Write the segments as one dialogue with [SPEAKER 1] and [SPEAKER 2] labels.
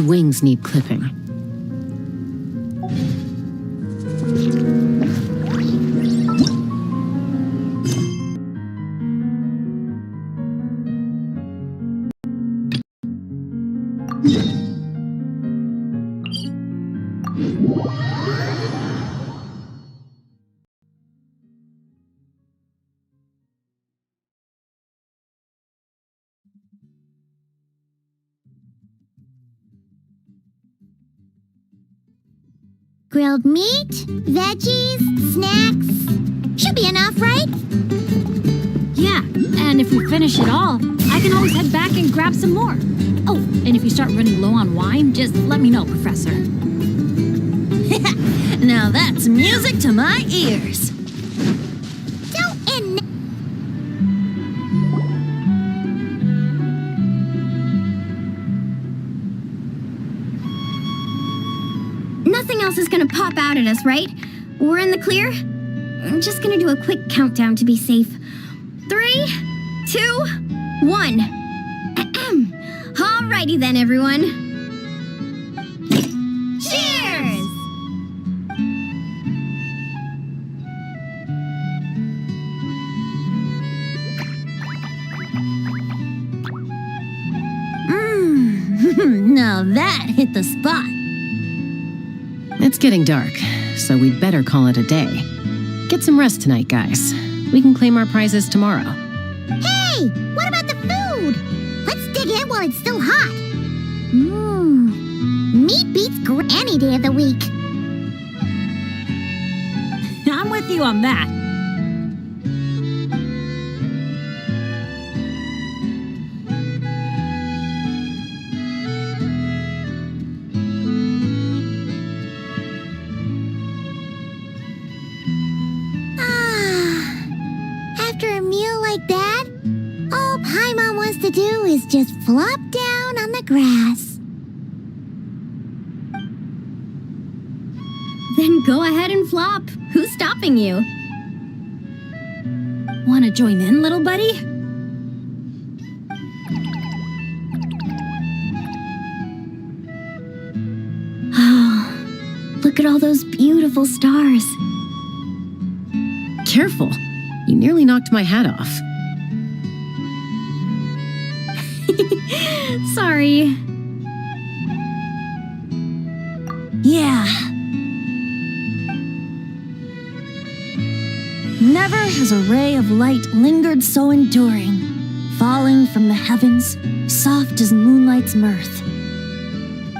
[SPEAKER 1] wings need clipping.
[SPEAKER 2] Grilled meat, veggies, snacks. Should be enough, right?
[SPEAKER 3] Yeah, and if we finish it all, I can always head back and grab some more. Oh, and if you start running low on wine, just let me know, Professor.
[SPEAKER 4] Now that's music to my ears.
[SPEAKER 2] Nothing else is gonna pop out at us, right? We're in the clear? I'm just gonna do a quick countdown to be safe. 3, 2, 1. Alrighty then, everyone. Cheers!
[SPEAKER 4] Now that hit the spot.
[SPEAKER 1] It's getting dark, so we'd better call it a day. Get some rest tonight, guys. We can claim our prizes tomorrow.
[SPEAKER 2] Hey, what about the food? Let's dig in while it's still hot. Meat beats any day of the week.
[SPEAKER 3] I'm with you on that.
[SPEAKER 2] To do is just flop down on the grass. Then go ahead and flop. Who's stopping you?
[SPEAKER 3] Want to join in, little buddy?
[SPEAKER 2] Oh, look at all those beautiful stars.
[SPEAKER 1] Careful. You nearly knocked my hat off.
[SPEAKER 2] Sorry.
[SPEAKER 4] Yeah. Never has a ray of light lingered so enduring, falling from the heavens, soft as moonlight's mirth.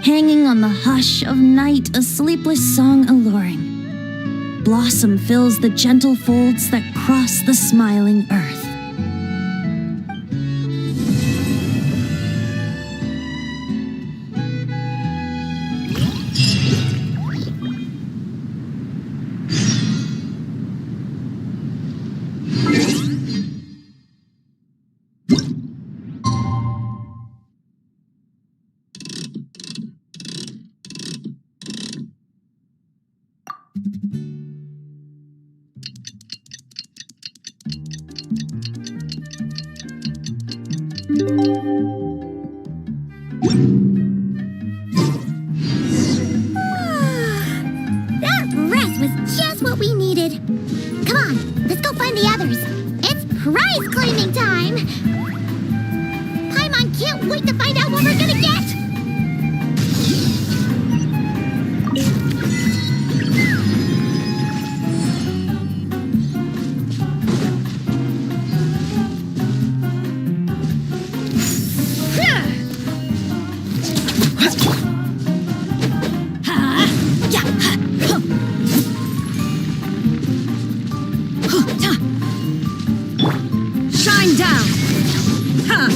[SPEAKER 4] Hanging on the hush of night, a sleepless song alluring. Blossom fills the gentle folds that cross the smiling earth.
[SPEAKER 2] That rest was just what we needed. Come on, let's go find the others. It's prize claiming time. Paimon can't wait to find out what we're gonna get.
[SPEAKER 4] Shine down! Huh.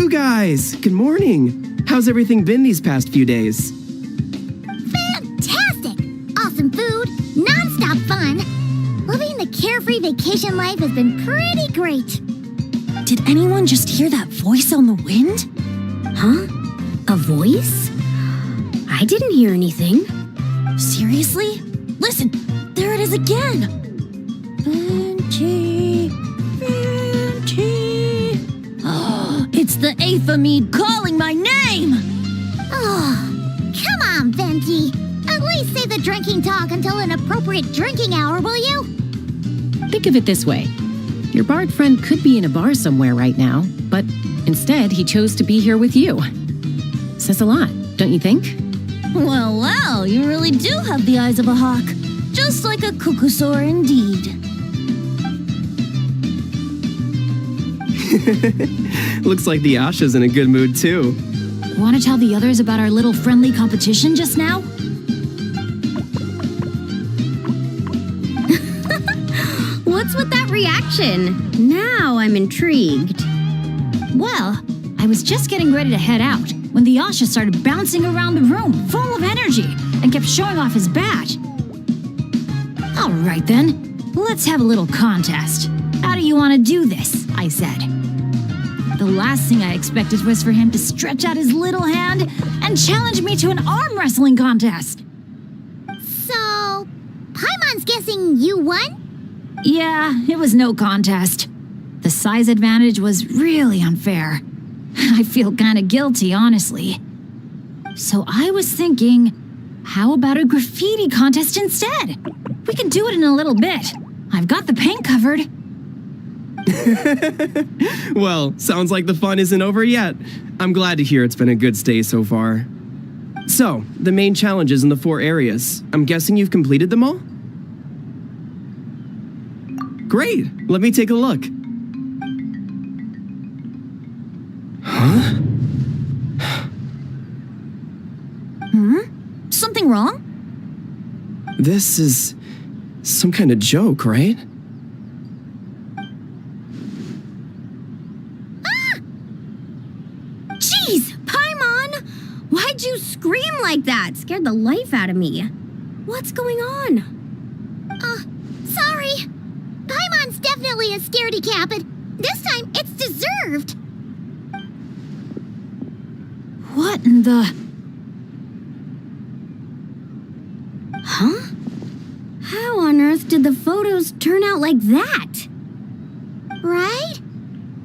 [SPEAKER 5] you guys! Good morning! How's everything been these past few days?
[SPEAKER 2] Fantastic! Awesome food, non-stop fun. Living the carefree vacation life has been pretty great.
[SPEAKER 4] Did anyone just hear that voice on the wind?
[SPEAKER 2] Huh? A voice? I didn't hear anything.
[SPEAKER 4] Seriously? Listen, there it is again. Benji, Benji. Oh, it's the Aphemide calling my name.
[SPEAKER 2] Oh, come on, Benji. At least say the drinking talk until an appropriate drinking hour, will you?
[SPEAKER 1] Think of it this way. Your bard friend could be in a bar somewhere right now, but instead he chose to be here with you. Says a lot, don't you think?
[SPEAKER 4] Well, you really do have the eyes of a hawk. Just like a cuckoosaur indeed.
[SPEAKER 5] Looks like the Asha's in a good mood too.
[SPEAKER 3] Want to tell the others about our little friendly competition just now?
[SPEAKER 2] What's with that reaction? Now I'm intrigued.
[SPEAKER 3] Well, I was just getting ready to head out when the Asha started bouncing around the room, full of energy, and kept showing off his badge. All right then, let's have a little contest. How do you want to do this? I said. The last thing I expected was for him to stretch out his little hand and challenge me to an arm wrestling contest.
[SPEAKER 2] So, Paimon's guessing you won?
[SPEAKER 3] Yeah, it was no contest. The size advantage was really unfair. I feel kind of guilty, honestly. So I was thinking, how about a graffiti contest instead? We can do it in a little bit. I've got the paint covered.
[SPEAKER 5] Well, sounds like the fun isn't over yet. I'm glad to hear it's been a good stay so far. So, the main challenges in the 4 areas. I'm guessing you've completed them all? Great! Let me take a look. Huh?
[SPEAKER 4] Something wrong?
[SPEAKER 5] This is some kind of joke, right?
[SPEAKER 2] Jeez, Paimon! Why'd you scream like that? Scared the life out of me. What's going on? Sorry. Paimon's definitely a scaredy cat, but this time it's deserved.
[SPEAKER 3] What in the...
[SPEAKER 2] Huh? How on earth did the photos turn out like that? Right?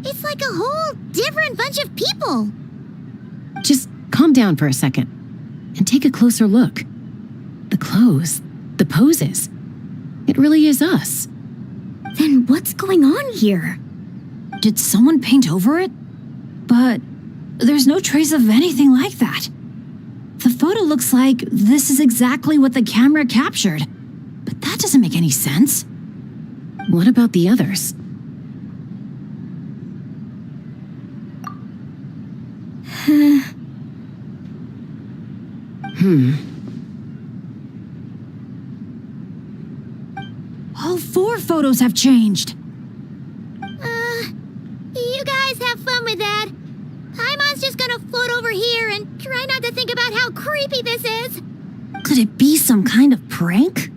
[SPEAKER 2] It's like a whole different bunch of people.
[SPEAKER 1] Just calm down for a second and take a closer look. The clothes, the poses. It really is us.
[SPEAKER 2] Then what's going on here?
[SPEAKER 3] Did someone paint over it? But there's no trace of anything like that. The photo looks like this is exactly what the camera captured. But that doesn't make any sense.
[SPEAKER 1] What about the others?
[SPEAKER 3] All 4 photos have changed.
[SPEAKER 2] You guys have fun with that. Paimon's just gonna float over here and try not to think about how creepy this is.
[SPEAKER 4] Could it be some kind of prank?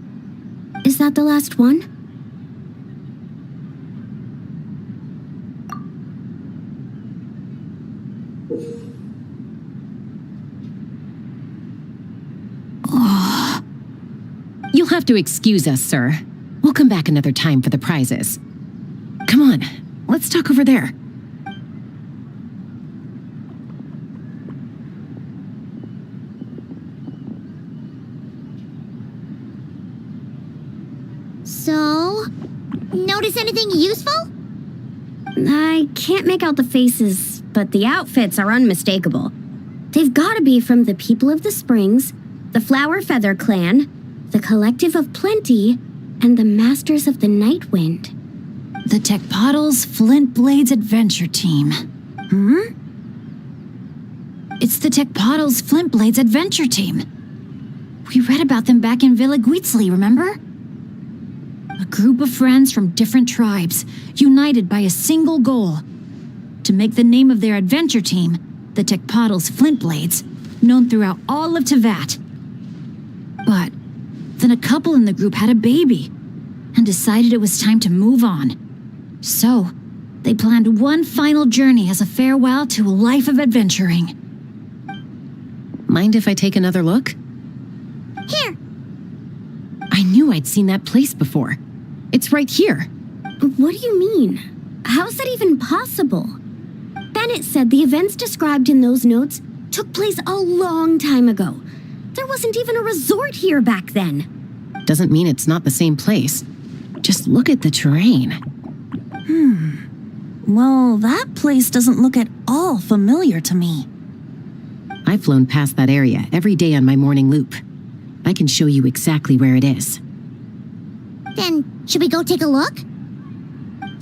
[SPEAKER 2] Is that the last one?
[SPEAKER 1] You'll have to excuse us, sir. We'll come back another time for the prizes. Come on, let's talk over there.
[SPEAKER 2] So, notice anything useful? I can't make out the faces, but the outfits are unmistakable. They've gotta be from the People of the Springs, the Flower Feather Clan, the Collective of Plenty, and the Masters of the Night Wind.
[SPEAKER 3] The Tecpotals Flint Blades Adventure Team. It's the Tecpotals Flint Blades Adventure Team. We read about them back in Villa Guitzli, remember? A group of friends from different tribes, united by a single goal: to make the name of their adventure team, the Tecpottl's Flint Blades, known throughout all of Tevat. But then a couple in the group had a baby and decided it was time to move on. So, they planned one final journey as a farewell to a life of adventuring.
[SPEAKER 1] Mind if I take another look?
[SPEAKER 2] Here.
[SPEAKER 1] I knew I'd seen that place before. It's right here.
[SPEAKER 2] What do you mean? How's that even possible? Bennett said the events described in those notes took place a long time ago. There wasn't even a resort here back then.
[SPEAKER 1] Doesn't mean it's not the same place. Just look at the terrain.
[SPEAKER 4] Well, that place doesn't look at all familiar to me.
[SPEAKER 1] I've flown past that area every day on my morning loop. I can show you exactly where it is.
[SPEAKER 2] Then, should we go take a look?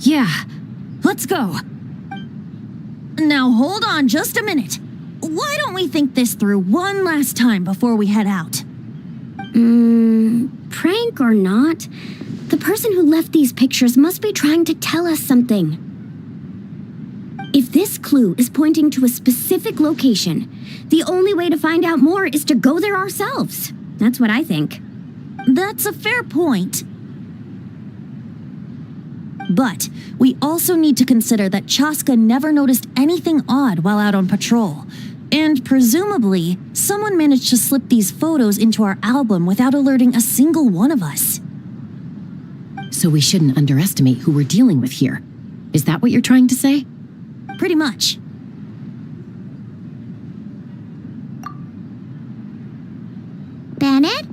[SPEAKER 3] Yeah, let's go.
[SPEAKER 4] Now hold on just a minute. Why don't we think this through one last time before we head out?
[SPEAKER 2] Prank or not, the person who left these pictures must be trying to tell us something. If this clue is pointing to a specific location, the only way to find out more is to go there ourselves. That's what I think.
[SPEAKER 4] That's a fair point. But we also need to consider that Chaska never noticed anything odd while out on patrol. And presumably, someone managed to slip these photos into our album without alerting a single one of us.
[SPEAKER 1] So we shouldn't underestimate who we're dealing with here. Is that what you're trying to say?
[SPEAKER 4] Pretty much.
[SPEAKER 2] Bennett?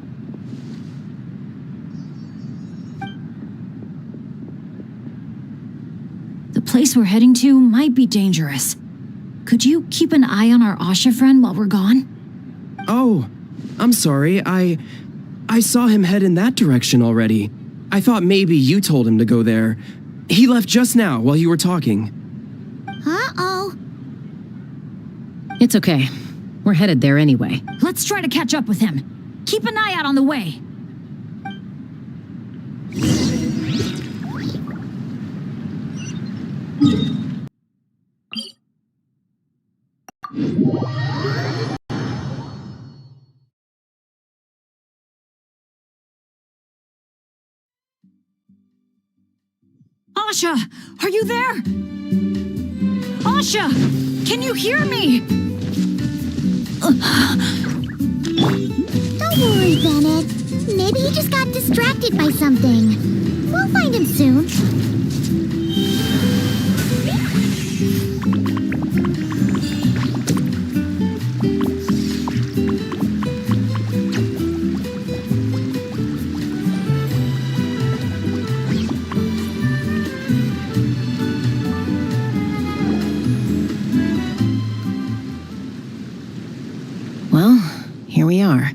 [SPEAKER 3] The place we're heading to might be dangerous. Could you keep an eye on our Asha friend while we're gone?
[SPEAKER 5] Oh, I'm sorry. I saw him head in that direction already. I thought maybe you told him to go there. He left just now while you were talking.
[SPEAKER 2] Uh-oh.
[SPEAKER 1] It's okay. We're headed there anyway.
[SPEAKER 3] Let's try to catch up with him. Keep an eye out on the way. Asha, are you there? Asha, can you hear me?
[SPEAKER 2] Don't worry, Bennett. Maybe he just got distracted by something. We'll find him soon.
[SPEAKER 1] Well, here we are.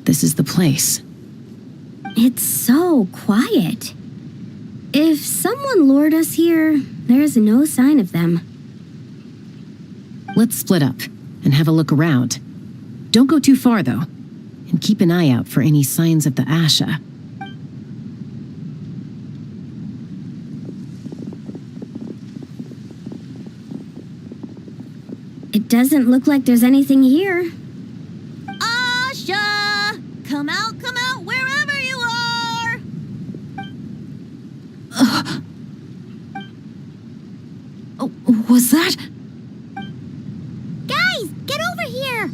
[SPEAKER 1] This is the place.
[SPEAKER 2] It's so quiet. If someone lured us here, there's no sign of them.
[SPEAKER 1] Let's split up and have a look around. Don't go too far, though. And keep an eye out for any signs of the Asha.
[SPEAKER 2] It doesn't look like there's anything here.
[SPEAKER 4] Asha! Come out, wherever you are!
[SPEAKER 3] Oh, was that?
[SPEAKER 2] Guys, get over here!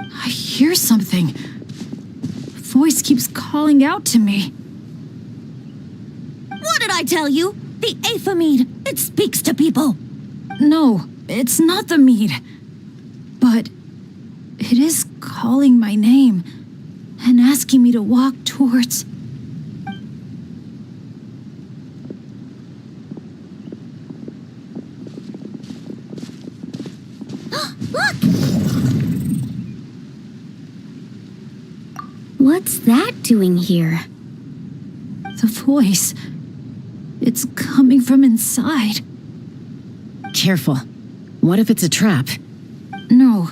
[SPEAKER 3] I hear something. A voice keeps calling out to me.
[SPEAKER 4] What did I tell you? The Aethamid! It speaks to people!
[SPEAKER 3] No, it's not the mead. But it is calling my name and asking me to walk towards...
[SPEAKER 2] Look! What's that doing here?
[SPEAKER 3] The voice. It's coming from inside.
[SPEAKER 1] Careful. What if it's a trap?
[SPEAKER 3] No,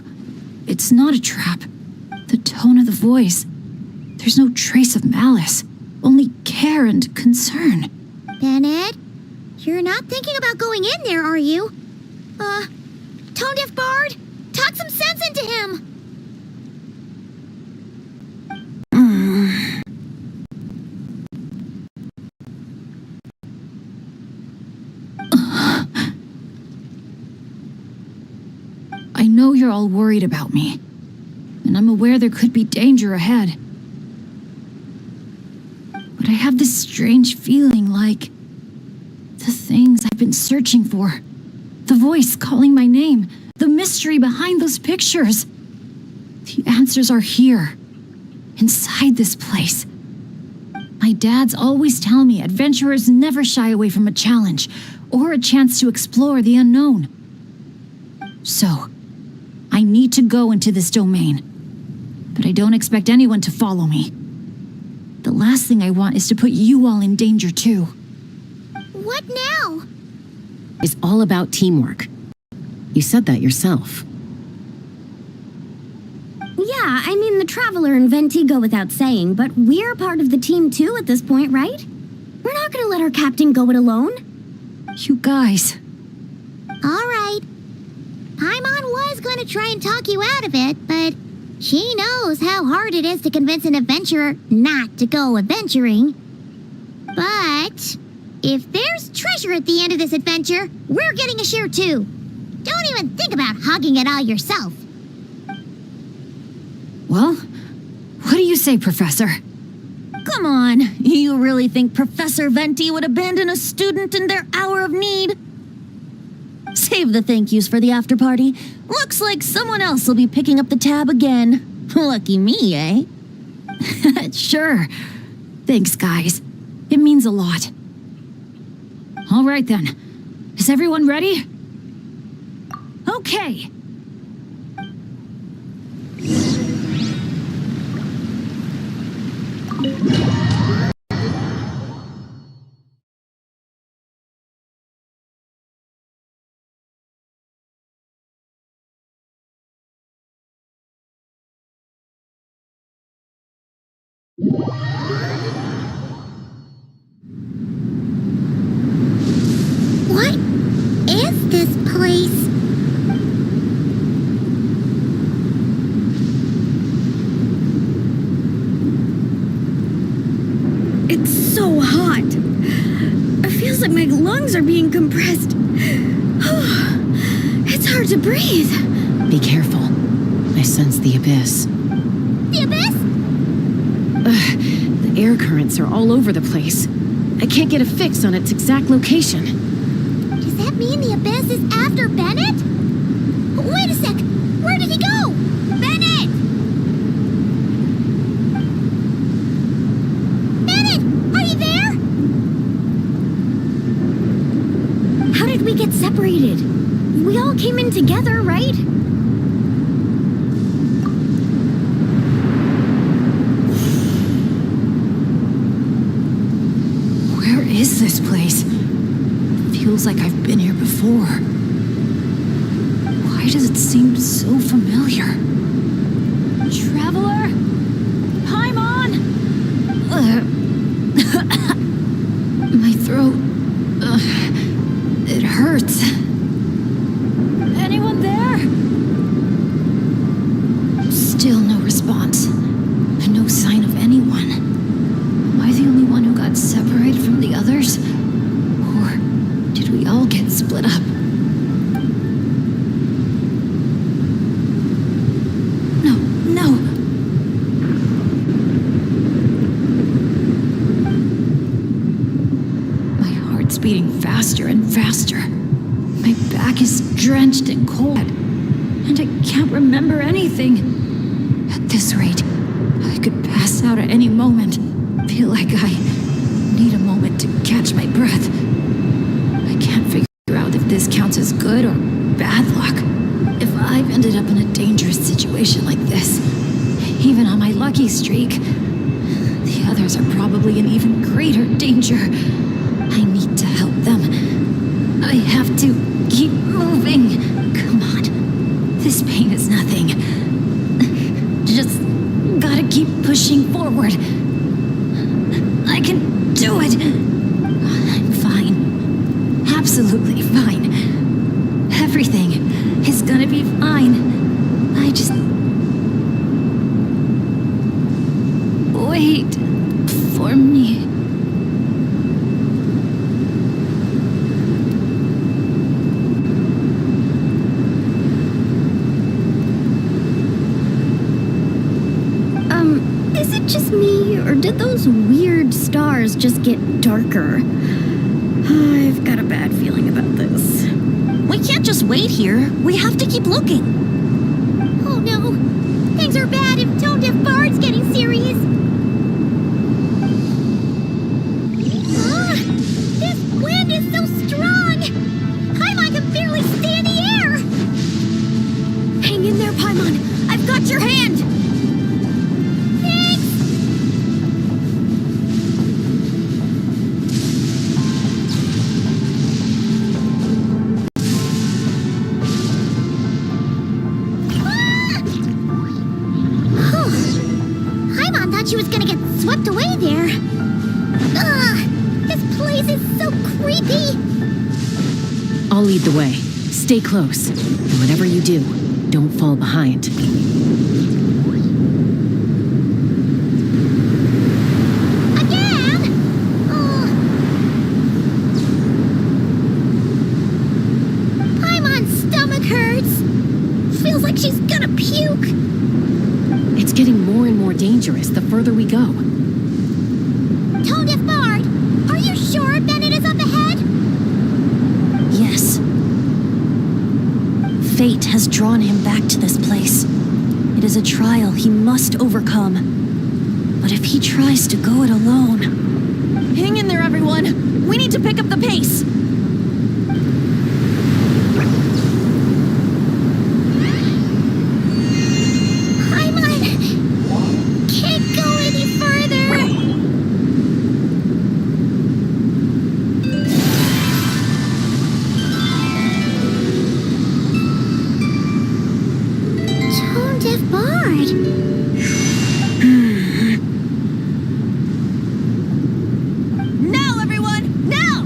[SPEAKER 3] it's not a trap. The tone of the voice. There's no trace of malice, only care and concern.
[SPEAKER 2] Bennett? You're not thinking about going in there, are you? Tone Deaf Bard? Talk some sense into him!
[SPEAKER 3] I know you're all worried about me, and I'm aware there could be danger ahead. But I have this strange feeling like the things I've been searching for, the voice calling my name, the mystery behind those pictures. The answers are here, inside this place. My dads always tell me adventurers never shy away from a challenge or a chance to explore the unknown. So, I need to go into this domain, but I don't expect anyone to follow me. The last thing I want is to put you all in danger too.
[SPEAKER 2] What now?
[SPEAKER 1] It's all about teamwork. You said that yourself.
[SPEAKER 2] Yeah, I mean, the Traveler and Venti go without saying, but we're part of the team too at this point, right? We're not gonna let our captain go it alone.
[SPEAKER 3] You guys.
[SPEAKER 2] All right. Paimon was gonna try and talk you out of it, but she knows how hard it is to convince an adventurer not to go adventuring. But if there's treasure at the end of this adventure, we're getting a share too. Don't even think about hogging it all yourself.
[SPEAKER 3] Well, what do you say, Professor?
[SPEAKER 4] Come on, you really think Professor Venti would abandon a student in their hour of need? Save the thank yous for the after party. Looks like someone else will be picking up the tab again. Lucky me, eh?
[SPEAKER 3] Sure. Thanks, guys. It means a lot. All right then. Is everyone ready? Okay.
[SPEAKER 2] What is this place?
[SPEAKER 4] It's so hot. It feels like my lungs are being compressed. It's hard to breathe.
[SPEAKER 1] Be careful. I sense the abyss.
[SPEAKER 2] The abyss?
[SPEAKER 1] The air currents are all over the place. I can't get a fix on its exact location.
[SPEAKER 2] Does that mean the abyss is after Bennett? Wait a sec! Where did he go? Bennett! Bennett! Are you there?
[SPEAKER 4] How did we get separated? We all came in together, right?
[SPEAKER 3] Where is this place? Feels like I've been here before. Why does it seem so familiar? Traveler? Paimon? My throat. It hurts. Anyone there? Still no response. No sign of anyone. Am I the only one who got separated from the others? Or did we all get split up? No. My heart's beating faster and faster. My back is drenched in cold, and I can't remember anything. At this rate, I could pass out at any moment. Feel like I need a moment to catch my breath. I can't figure out if this counts as good or bad luck. If I've ended up in a dangerous situation like this, even on my lucky streak, the others are probably in even greater danger. I need to help them. I have to keep moving. Come on. This pain is nothing. Just gotta keep pushing forward. I can do it. I'm fine.
[SPEAKER 2] that just me, or did those weird stars just get darker? I've got a bad feeling about this.
[SPEAKER 4] We can't just wait here. We have to keep looking.
[SPEAKER 2] Oh no! Things are bad if Tone Deaf Bard's getting serious! This wind is so strong! Paimon can barely stay in the air! Hang in there, Paimon! I've got your hand! Thanks! Paimon thought she was gonna get swept away there. Ugh! This place is so creepy!
[SPEAKER 1] I'll lead the way. Stay close. And whatever you do, don't fall behind.
[SPEAKER 2] Again? Paimon's stomach hurts. Feels like she's gonna puke.
[SPEAKER 1] It's getting more and more dangerous the further we go.
[SPEAKER 2] Tone Deaf Bard, are you sure Bennett is up ahead?
[SPEAKER 4] Yes. Fate has drawn him back to this place. It is a trial he must overcome. But if he tries to go it alone... Hang in there, everyone! We need to pick up the pace!
[SPEAKER 2] Paimon can't go any further. Tone Deaf Bard.
[SPEAKER 4] Now, everyone! Now!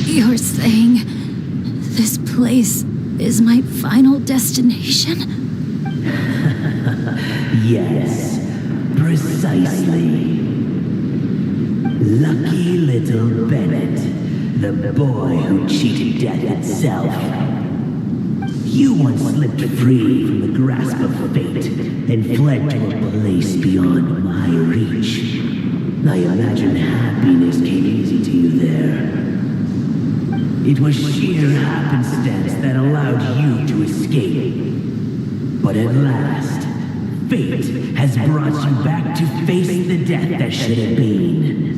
[SPEAKER 3] You're saying this place is my final destination?
[SPEAKER 6] Yes, precisely. Lucky little Bennett, the boy who cheated death itself. You once slipped free from the grasp of fate and fled to a place beyond my reach. I imagine happiness came easy to you there. It was sheer happenstance that allowed you to escape. But at last, fate has brought you back to face the death that should have been.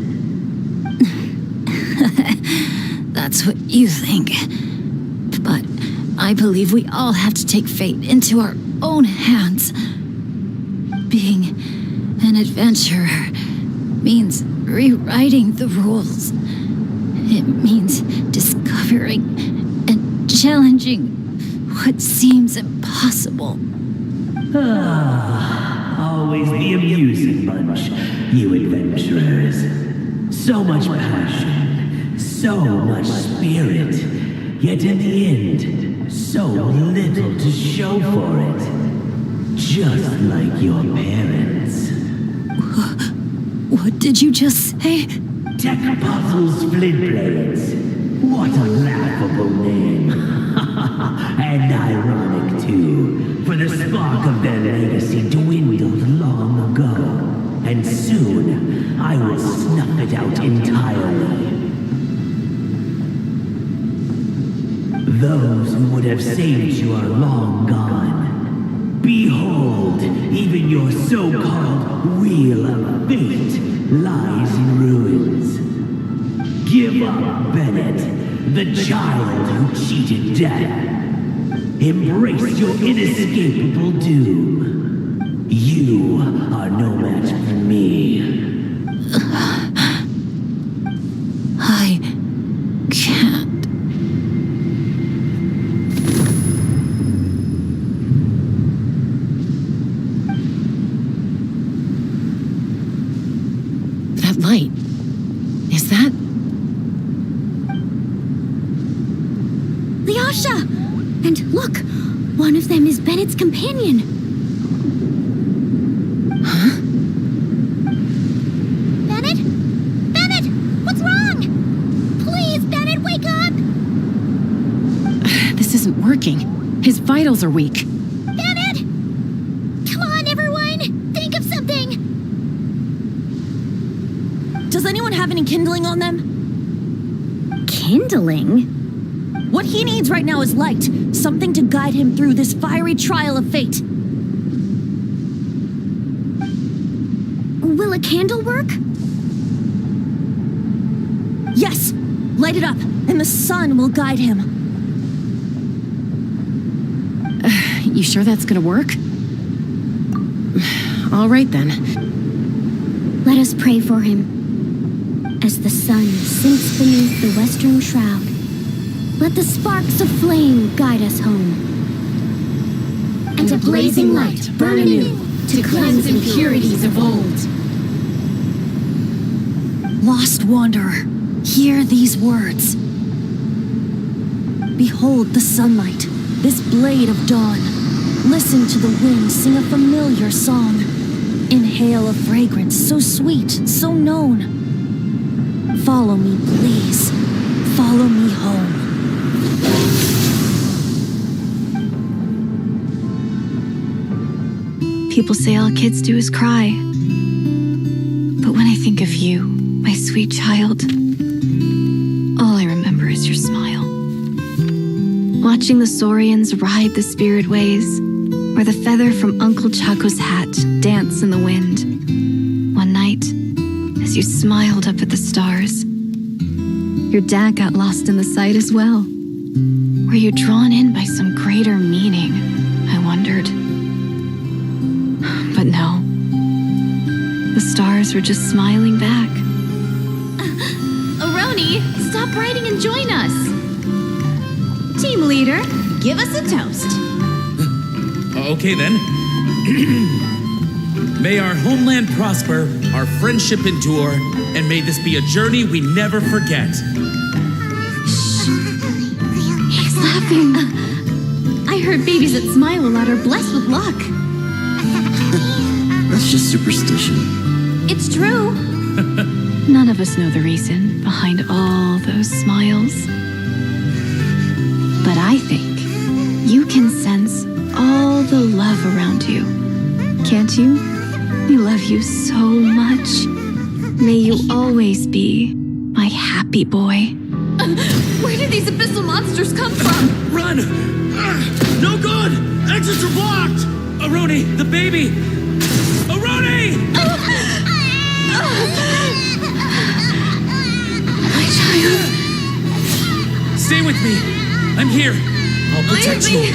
[SPEAKER 3] That's what you think. But I believe we all have to take fate into our own hands. Being an adventurer means rewriting the rules. It means discovering and challenging what seems impossible.
[SPEAKER 6] Always the amusing bunch, you adventurers. So much passion, so much spirit, yet in the end, so little to show for it. Just like your parents.
[SPEAKER 3] What did you just say?
[SPEAKER 6] Tech Puzzles Flintblades. What a laughable name. And ironic, too, for the spark of their legacy dwindled long ago. And soon, I will snuff it out entirely. Those who would have saved you are long gone. Behold, even your so-called Wheel of Fate lies in ruins. Give up, Bennett, the child who cheated death. Embrace your inescapable doom. You are no match for me.
[SPEAKER 1] I can't. That light. Is that?
[SPEAKER 2] The Asha! And look, one of them is Bennett's companion.
[SPEAKER 1] Huh?
[SPEAKER 2] Bennett? Bennett! What's wrong? Please, Bennett, wake up!
[SPEAKER 1] This isn't working. His vitals are weak.
[SPEAKER 2] Bennett! Come on, everyone! Think of something!
[SPEAKER 4] Does anyone have any kindling on them?
[SPEAKER 2] Kindling?
[SPEAKER 4] What he needs right now is light. Something to guide him through this fiery trial of fate.
[SPEAKER 2] Will a candle work?
[SPEAKER 4] Yes! Light it up, and the sun will guide him.
[SPEAKER 1] You sure that's gonna work? All right then.
[SPEAKER 2] Let us pray for him. As the sun sinks beneath the western shroud, let the sparks of flame guide us home.
[SPEAKER 1] And a blazing light burn anew to cleanse impurities of old.
[SPEAKER 4] Lost wanderer, hear these words. Behold the sunlight, this blade of dawn. Listen to the wind sing a familiar song. Inhale a fragrance so sweet, so known. Follow me, please. Follow me home.
[SPEAKER 7] People say all kids do is cry. But when I think of you, my sweet child, all I remember is your smile. Watching the saurians ride the spirit ways, or the feather from Uncle Chaco's hat dance in the wind. One night, as you smiled up at the stars, your dad got lost in the sight as well. Were you drawn in by some greater meaning? I wondered. But no. The stars were just smiling back.
[SPEAKER 3] Aroni, stop writing and join us. Team leader, give us a toast.
[SPEAKER 8] Okay then. May our homeland prosper, our friendship endure, and may this be a journey we never forget.
[SPEAKER 3] He's laughing. I heard babies that smile a lot are blessed with luck.
[SPEAKER 9] That's just superstition.
[SPEAKER 3] It's true.
[SPEAKER 7] None of us know the reason behind all those smiles. But I think you can sense all the love around you. Can't you? We love you so much. May you always be my happy boy.
[SPEAKER 3] Where did these abyssal monsters come from?
[SPEAKER 8] Run! No good! Exits are blocked! Aroni, the baby! Aroni!
[SPEAKER 3] My child.
[SPEAKER 8] Stay with me. I'm here. I'll protect you.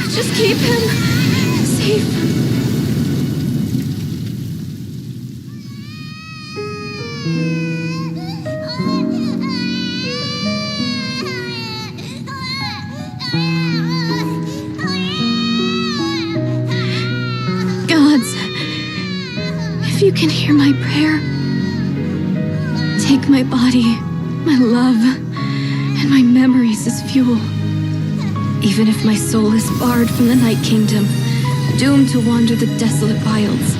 [SPEAKER 3] Just keep him safe.
[SPEAKER 7] Gods, if you can hear my prayer, take my body, my love, and my memories as fuel. Even if my soul is barred from the Night Kingdom, doomed to wander the desolate wilds,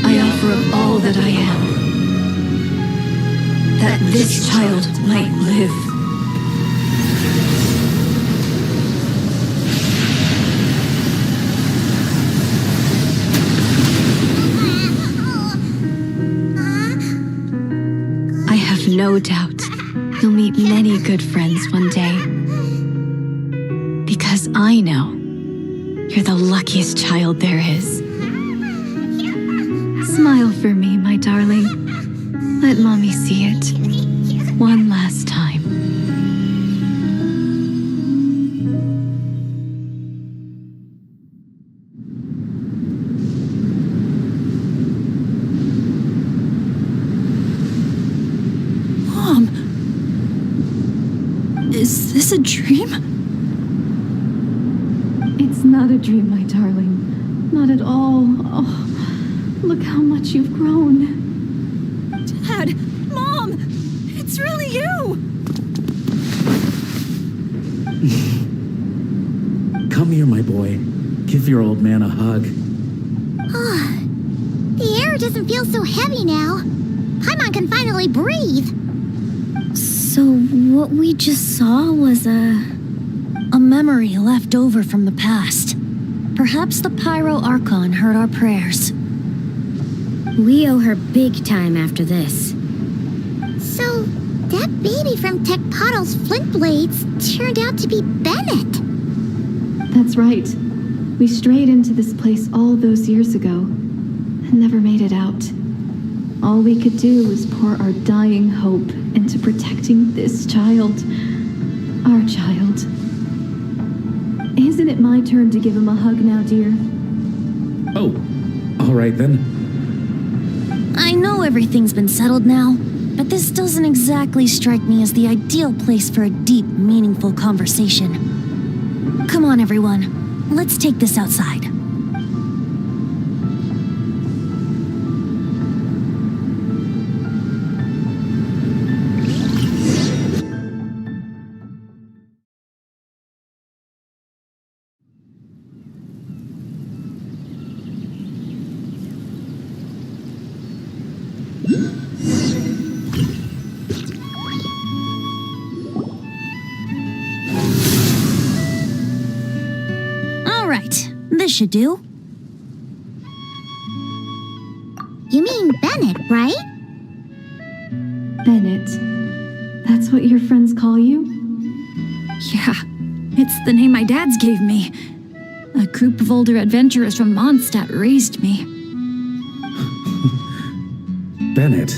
[SPEAKER 7] I offer up all that I am, that this child might live. I have no doubt you'll meet many good friends one day. as I know, you're the luckiest child there is. Smile for me, my darling. Let Mommy see it one last time.
[SPEAKER 4] Mom! Is this a dream?
[SPEAKER 7] It's not a dream, my darling. Not at all. Oh, look how much you've grown.
[SPEAKER 4] Dad! Mom! It's really you!
[SPEAKER 8] Come here, my boy. Give your old man a hug.
[SPEAKER 2] The air doesn't feel so heavy now. Paimon can finally breathe.
[SPEAKER 4] So what we just saw was a memory left over from the past. Perhaps the Pyro Archon heard our prayers.
[SPEAKER 2] We owe her big time after this. So, that baby from Tecpato's Flint Blades turned out to be Bennett.
[SPEAKER 7] That's right. We strayed into this place all those years ago and never made it out. All we could do was pour our dying hope into protecting this child. Our child. Isn't it my turn to give him a hug now, dear?
[SPEAKER 8] Oh, all right then.
[SPEAKER 4] I know everything's been settled now, but this doesn't exactly strike me as the ideal place for a deep, meaningful conversation. Come on, everyone. Let's take this outside. This should do.
[SPEAKER 2] You mean Bennett, right?
[SPEAKER 7] Bennett. That's what your friends call you?
[SPEAKER 3] Yeah, it's the name my dad's gave me. A group of older adventurers from Mondstadt raised me.
[SPEAKER 8] Bennett.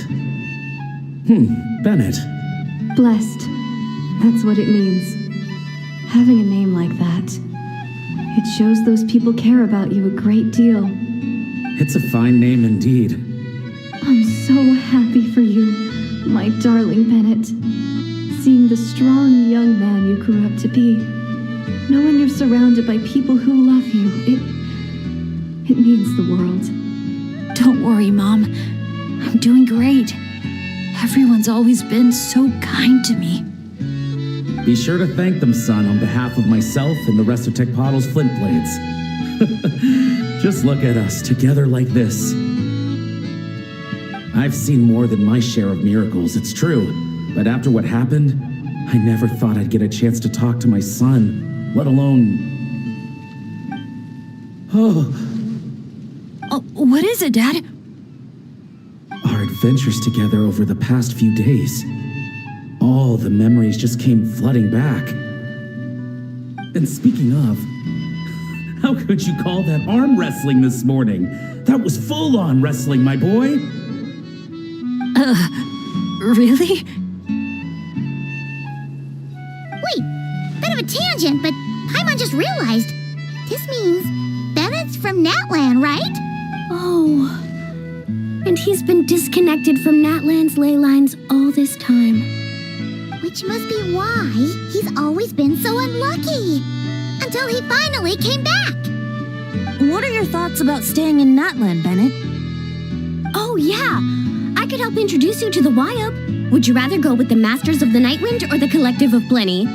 [SPEAKER 8] Bennett.
[SPEAKER 7] Blessed. That's what it means. Having a name like that. It shows those people care about you a great deal.
[SPEAKER 8] It's a fine name indeed.
[SPEAKER 7] I'm so happy for you, my darling Bennett. Seeing the strong young man you grew up to be. Knowing you're surrounded by people who love you, it means the world.
[SPEAKER 3] Don't worry, Mom. I'm doing great. Everyone's always been so kind to me.
[SPEAKER 8] Be sure to thank them, son, on behalf of myself and the rest of Tecpato's Flint Blades. Just look at us, together like this. I've seen more than my share of miracles, it's true. But after what happened, I never thought I'd get a chance to talk to my son, let alone...
[SPEAKER 3] Oh, what is it, Dad?
[SPEAKER 8] Our adventures together over the past few days. All the memories just came flooding back. And speaking of, how could you call that arm wrestling this morning? That was full-on wrestling, my boy.
[SPEAKER 3] Really?
[SPEAKER 2] Wait, bit of a tangent, but Paimon just realized. This means Bennett's from Natlan, right?
[SPEAKER 4] Oh. And he's been disconnected from Natlan's ley lines all this time.
[SPEAKER 2] Which must be why he's always been so unlucky. Until he finally came back.
[SPEAKER 4] What are your thoughts about staying in Natlan, Bennett?
[SPEAKER 2] Oh, yeah. I could help introduce you to the YUP. Would you rather go with the Masters of the Nightwind or the Collective of Plenty?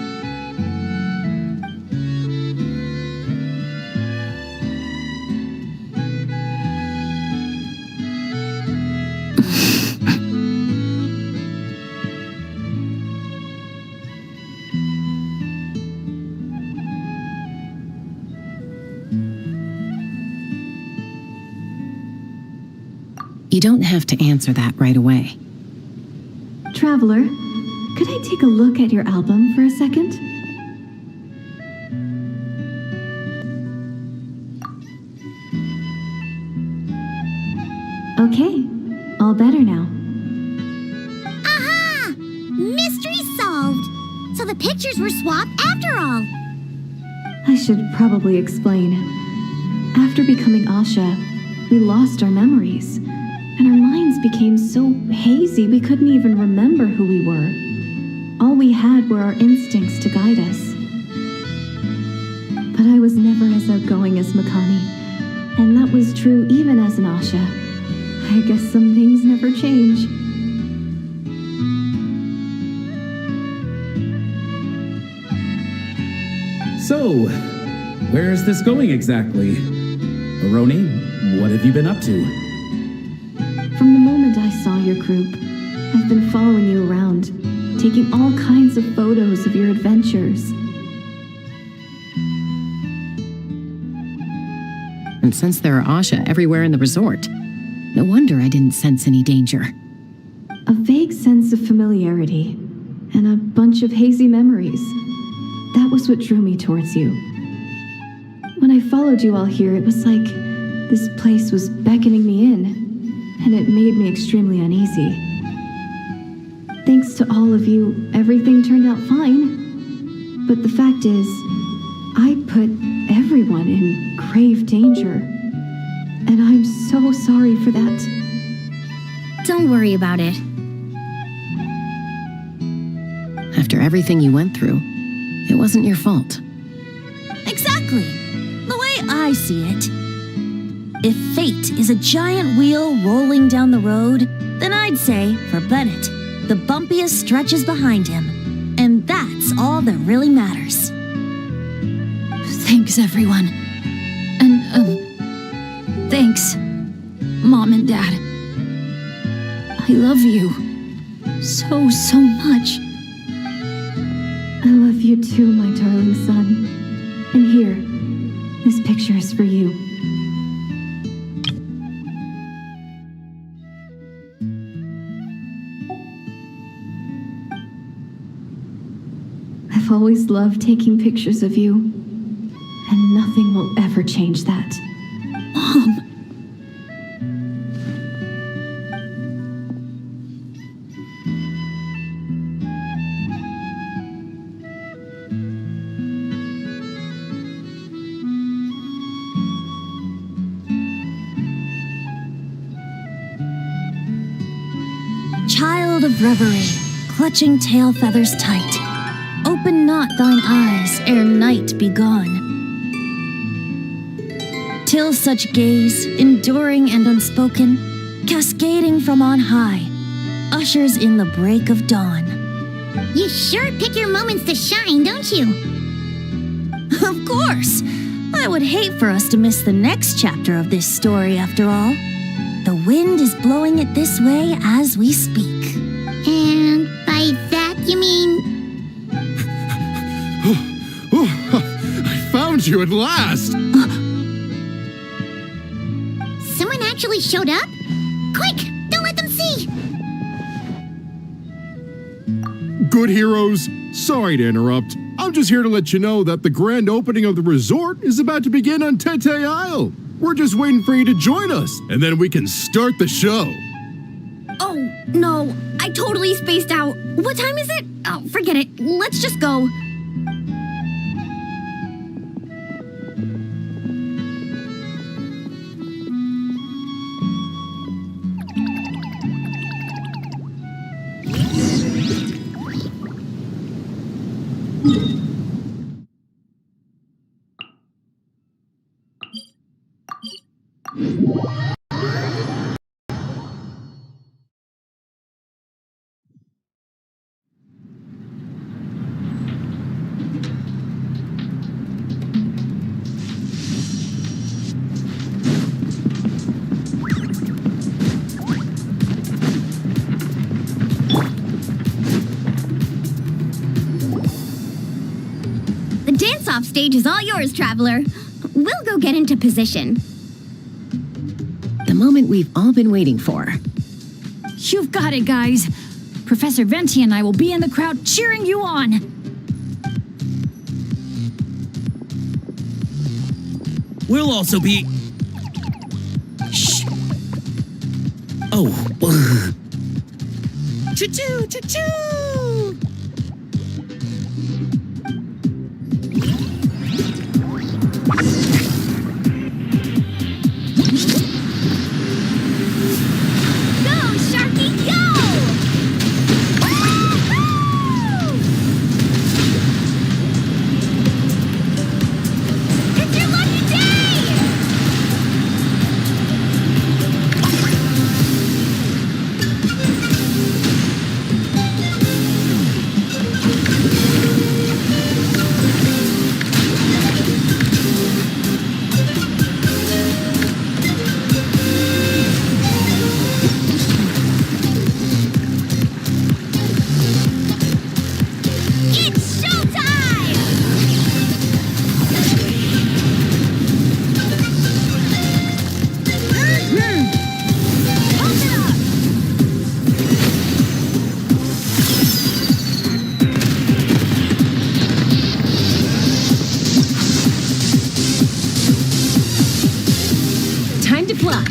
[SPEAKER 1] You don't have to answer that right away.
[SPEAKER 7] Traveler, could I take a look at your album for a second? Okay, all better now.
[SPEAKER 2] Aha! Mystery solved! So the pictures were swapped after all.
[SPEAKER 7] I should probably explain. After becoming Asha, we lost our memories, and our minds became so hazy we couldn't even remember who we were. All we had were our instincts to guide us. But I was never as outgoing as Makani, and that was true even as an Asha. I guess some things never change.
[SPEAKER 8] So, where is this going exactly? Aroni, what have you been up to?
[SPEAKER 7] From the moment I saw your group, I've been following you around, taking all kinds of photos of your adventures.
[SPEAKER 1] And since there are Asha everywhere in the resort, no wonder I didn't sense any danger.
[SPEAKER 7] A vague sense of familiarity, and a bunch of hazy memories. That was what drew me towards you. When I followed you all here, it was like this place was beckoning me in, and it made me extremely uneasy. Thanks to all of you, everything turned out fine. But the fact is, I put everyone in grave danger, and I'm so sorry for that.
[SPEAKER 2] Don't worry about it.
[SPEAKER 1] After everything you went through, it wasn't your fault.
[SPEAKER 4] Exactly. The way I see it. If fate is a giant wheel rolling down the road, then I'd say, for Bennett, the bumpiest stretches behind him. And that's all that really matters.
[SPEAKER 3] Thanks, everyone. And, thanks, Mom and Dad. I love you so, so much.
[SPEAKER 7] I love you too, my darling son. And here, this picture is for you. I've always loved taking pictures of you, and nothing will ever change that.
[SPEAKER 3] Mom!
[SPEAKER 4] Child of reverie, clutching tail feathers tight, open not thine eyes ere night be gone. Till such gaze, enduring and unspoken, cascading from on high, ushers in the break of dawn.
[SPEAKER 2] You sure pick your moments to shine, don't you?
[SPEAKER 4] Of course! I would hate for us to miss the next chapter of this story after all. The wind is blowing it this way as we speak.
[SPEAKER 2] And by that you mean...
[SPEAKER 9] I found you at last!
[SPEAKER 2] Someone actually showed up? Quick! Don't let them see!
[SPEAKER 9] Good heroes, sorry to interrupt. I'm just here to let you know that the grand opening of the resort is about to begin on Tete Isle. We're just waiting for you to join us, and then we can start the show.
[SPEAKER 2] Oh, no. I totally spaced out. What time is it? Oh, forget it. Let's just go. The dance-off stage is all yours, Traveler. We'll go get into position.
[SPEAKER 1] The moment we've all been waiting for.
[SPEAKER 3] You've got it, guys. Professor Venti and I will be in the crowd cheering you on.
[SPEAKER 5] We'll also be...
[SPEAKER 3] Shh.
[SPEAKER 8] Oh.
[SPEAKER 5] Choo-choo, choo-choo!
[SPEAKER 2] Go, Sharky, go! It's your lucky day! It's showtime! Hold it up!
[SPEAKER 1] Time to fly.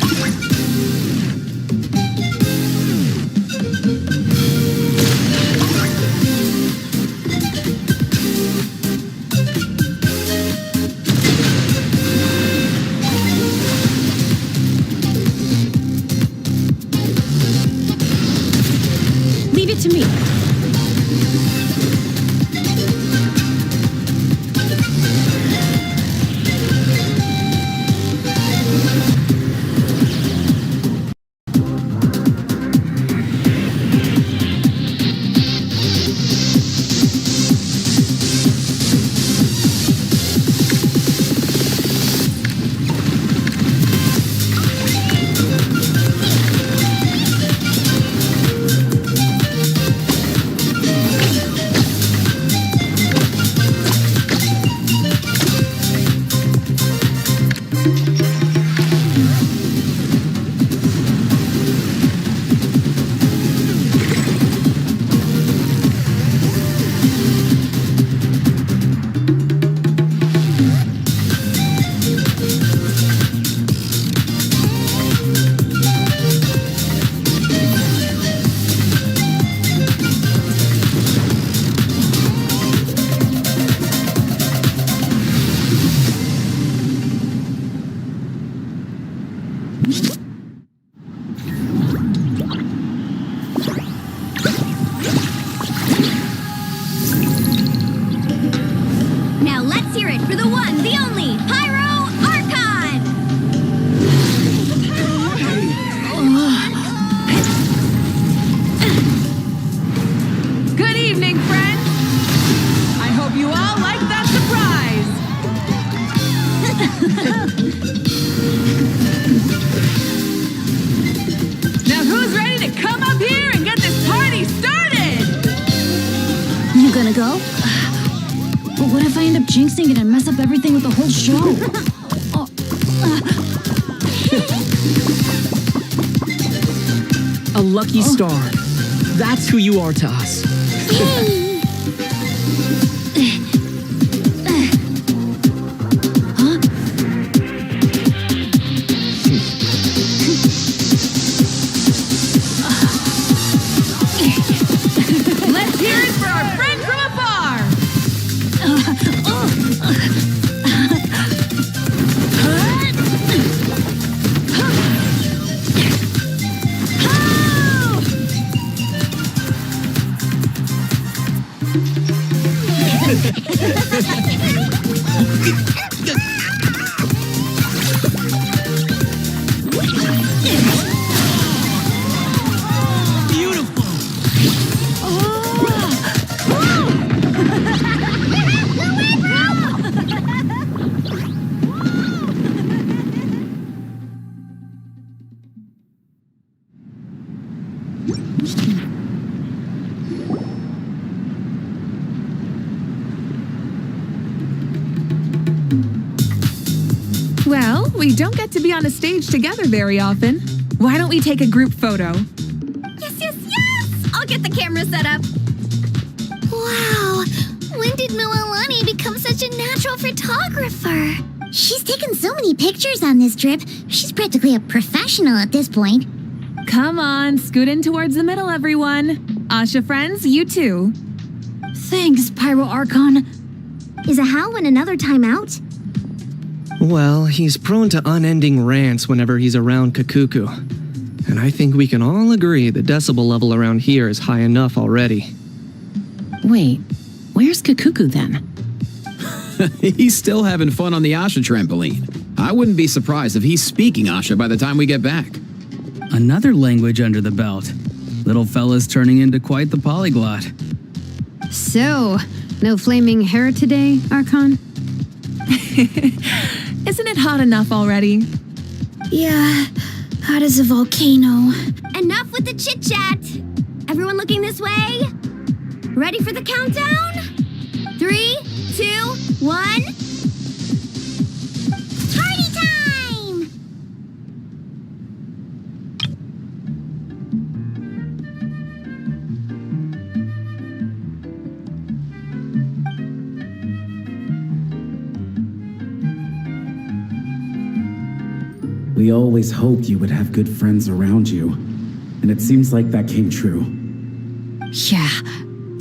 [SPEAKER 1] Leave it to me.
[SPEAKER 2] Now let's hear it for the one, the only, Pyro Archon!
[SPEAKER 10] Good evening, friends. I hope you all like that surprise. Now who's ready to come up here and get this party started?
[SPEAKER 3] You gonna go? But what if I end up jinxing it and mess up everything with the whole show?
[SPEAKER 5] A lucky star. That's who you are to us.
[SPEAKER 10] Let's hear it for our friend from afar. Well, we don't get to be on a stage together very often. Why don't we take a group photo?
[SPEAKER 2] Yes, yes, yes! I'll get the camera set up. Wow, when did Mililani become such a natural photographer? She's taken so many pictures on this trip. She's practically a professional at this point.
[SPEAKER 10] Come on, scoot in towards the middle, everyone. Asha friends, you too.
[SPEAKER 3] Thanks, Pyro Archon.
[SPEAKER 2] Is a Hal in another timeout?
[SPEAKER 5] Well, he's prone to unending rants whenever he's around Kakuku. And I think we can all agree the decibel level around here is high enough already.
[SPEAKER 1] Wait, where's Kakuku then?
[SPEAKER 11] He's still having fun on the Asha trampoline. I wouldn't be surprised if he's speaking Asha by the time we get back.
[SPEAKER 12] Another language under the belt. Little fella's turning into quite the polyglot.
[SPEAKER 13] So, no flaming hair today, Archon?
[SPEAKER 10] Isn't it hot enough already?
[SPEAKER 4] Yeah, hot as a volcano.
[SPEAKER 2] Enough with the chit-chat. Everyone looking this way? Ready for the countdown? 3, 2, 1. Party time!
[SPEAKER 8] We always hoped you would have good friends around you, and it seems like that came true.
[SPEAKER 3] Yeah,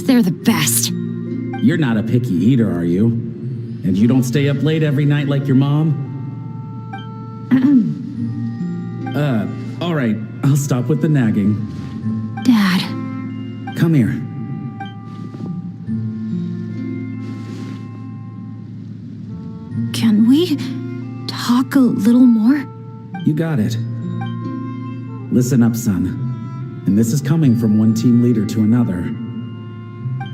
[SPEAKER 3] they're the best.
[SPEAKER 8] You're not a picky eater, are you? And you don't stay up late every night like your mom? All right, I'll stop with the nagging.
[SPEAKER 3] Dad.
[SPEAKER 8] Come here.
[SPEAKER 3] Can we talk a little more?
[SPEAKER 8] You got it. Listen up, son. And this is coming from one team leader to another.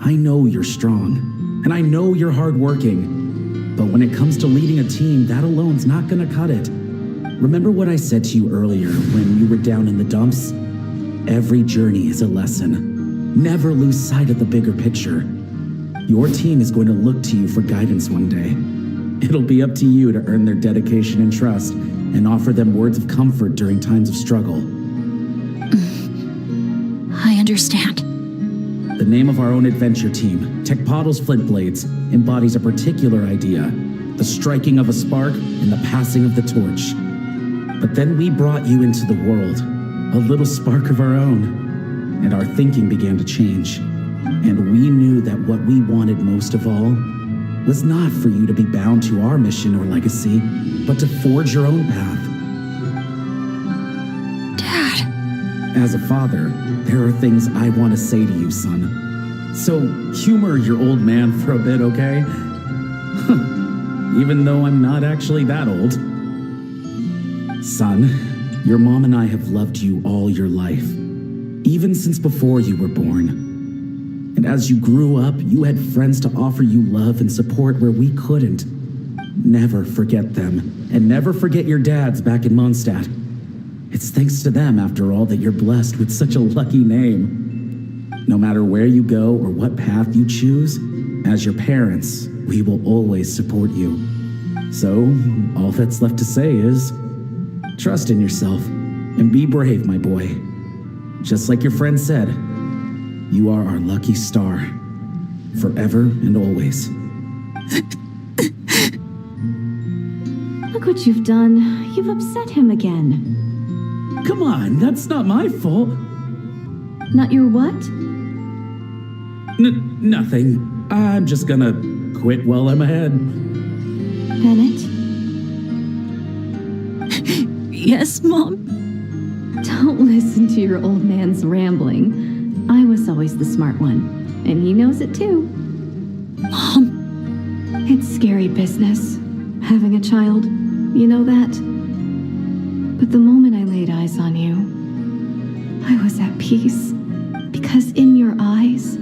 [SPEAKER 8] I know you're strong, and I know you're hardworking. But when it comes to leading a team, that alone's not gonna cut it. Remember what I said to you earlier when you were down in the dumps? Every journey is a lesson. Never lose sight of the bigger picture. Your team is going to look to you for guidance one day. It'll be up to you to earn their dedication and trust and offer them words of comfort during times of struggle.
[SPEAKER 3] I understand.
[SPEAKER 8] The name of our own adventure team, Tecpado's Flint Blades, embodies a particular idea, the striking of a spark and the passing of the torch. But then we brought you into the world, a little spark of our own, and our thinking began to change. And we knew that what we wanted most of all was not for you to be bound to our mission or legacy, but to forge your own path.
[SPEAKER 3] Dad.
[SPEAKER 8] As a father, there are things I want to say to you, son. So humor your old man for a bit, okay? Even though I'm not actually that old. Son, your mom and I have loved you all your life, even since before you were born. And as you grew up, you had friends to offer you love and support where we couldn't. Never forget them, and never forget your dads back in Mondstadt. It's thanks to them, after all, that you're blessed with such a lucky name. No matter where you go or what path you choose, as your parents, we will always support you. So, all that's left to say is, trust in yourself, and be brave, my boy. Just like your friend said, you are our lucky star, forever and always.
[SPEAKER 14] Look what you've done. You've upset him again.
[SPEAKER 8] Come on, that's not my fault.
[SPEAKER 14] Not your what?
[SPEAKER 8] Nothing. I'm just gonna quit while I'm ahead.
[SPEAKER 14] Bennett?
[SPEAKER 4] Yes, Mom?
[SPEAKER 14] Don't listen to your old man's rambling. I was always the smart one, and he knows it too.
[SPEAKER 4] Mom.
[SPEAKER 14] It's scary business, having a child. You know that? But the moment I laid eyes on you, I was at peace. Because in your eyes,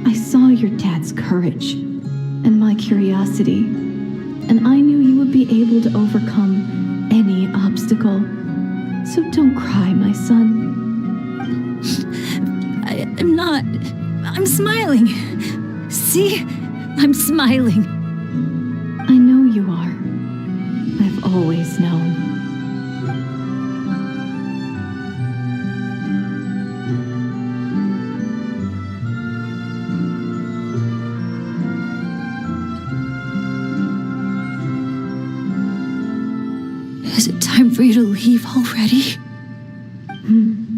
[SPEAKER 14] I saw your dad's courage and my curiosity. And I knew you would be able to overcome any obstacle. So don't cry, my son.
[SPEAKER 4] I'm not. I'm smiling. See? I'm smiling.
[SPEAKER 14] I know you are. I've always known.
[SPEAKER 4] Is it time for you to leave already?
[SPEAKER 14] Hmm.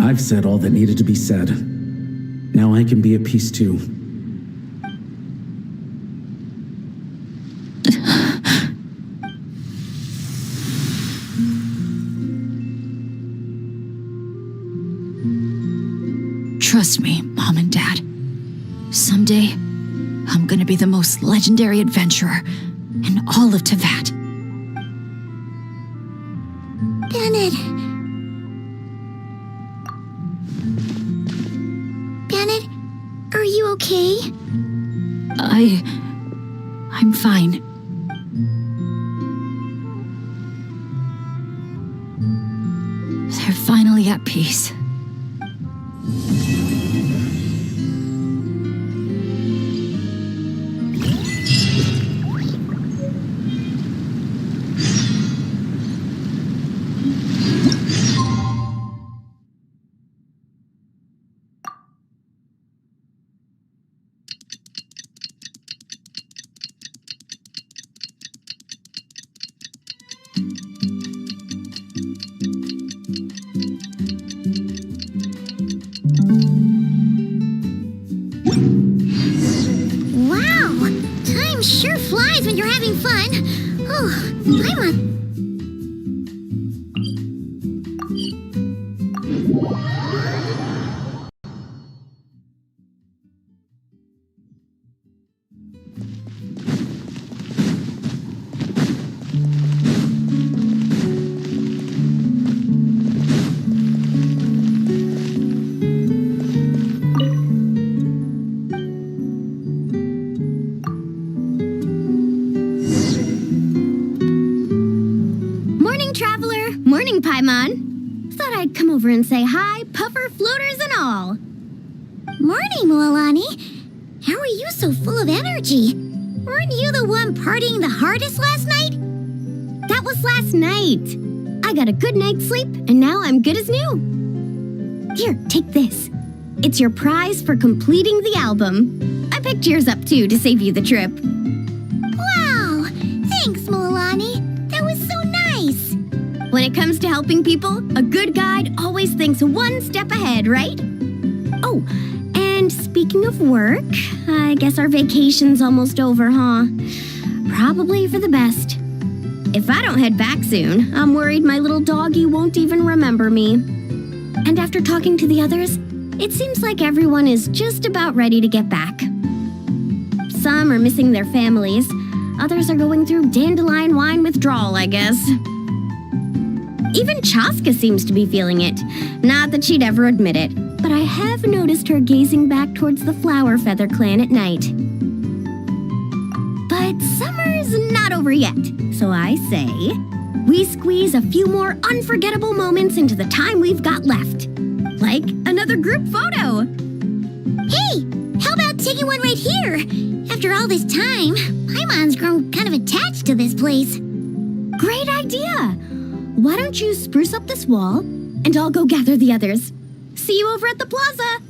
[SPEAKER 8] I've said all that needed to be said. Now I can be at peace too.
[SPEAKER 3] Trust me, Mom and Dad. Someday, I'm gonna be the most legendary adventurer in all of Teyvat.
[SPEAKER 2] Bennett. Bennett, are you okay?
[SPEAKER 3] I'm fine. They're finally at peace.
[SPEAKER 2] Wow! Time sure flies when you're having fun. Oh, I'm a... Morning, Paimon. Thought I'd come over and say hi, puffer, floaters, and all. Morning, Mualani. How are you so full of energy? Weren't you the one partying the hardest last night? That was last night. I got a good night's sleep, and now I'm good as new. Here, take this. It's your prize for completing the album. I picked yours up, too, to save you the trip. Wow! Thanks, Mualani. That was so nice. When it comes to helping people, a good guide always thinks one step ahead, right? Oh, and speaking of work, I guess our vacation's almost over, huh? Probably for the best. If I don't head back soon, I'm worried my little doggy won't even remember me. And after talking to the others, it seems like everyone is just about ready to get back. Some are missing their families. Others are going through dandelion wine withdrawal, I guess. Even Chaska seems to be feeling it. Not that she'd ever admit it, but I have noticed her gazing back towards the Flower Feather clan at night. But summer's not over yet, so I say we squeeze a few more unforgettable moments into the time we've got left. Like another group photo. Hey, how about taking one right here? After all this time, Paimon's grown kind of attached to this place. Great idea! Why don't you spruce up this wall, and I'll go gather the others. See you over at the plaza!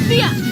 [SPEAKER 1] Yeah.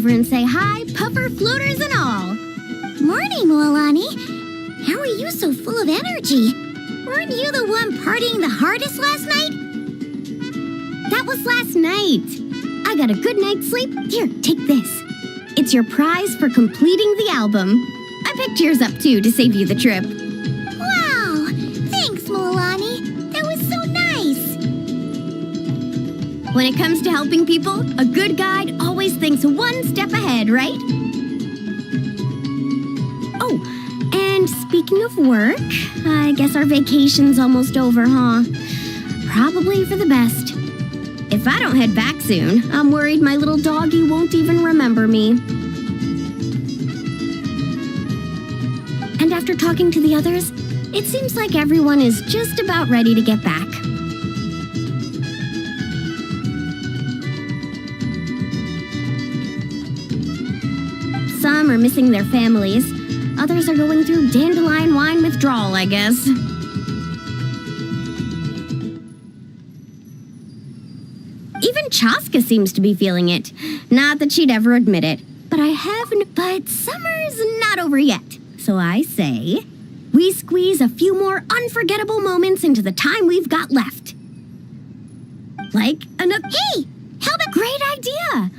[SPEAKER 2] over and say hi, puffer floaters and all. Morning, Moalani. How are you so full of energy? Weren't you the one partying the hardest last night? That was last night. I got a good night's sleep. Here, take this. It's your prize for completing the album. I picked yours up too to save you the trip. Wow! Thanks, Moalani. That was so nice. When it comes to helping people, a good guide always thinks one step ahead, right? Oh, and speaking of work, I guess our vacation's almost over, huh? Probably for the best. If I don't head back soon, I'm worried my little doggy won't even remember me. And after talking to the others, it seems like everyone is just about ready to get back. Some are missing their families. Others are going through dandelion wine withdrawal, I guess. Even Chaska seems to be feeling it. Not that she'd ever admit it. But but summer's not over yet. So I say, we squeeze a few more unforgettable moments into the time we've got left. Like another... Hey! How about... Great idea!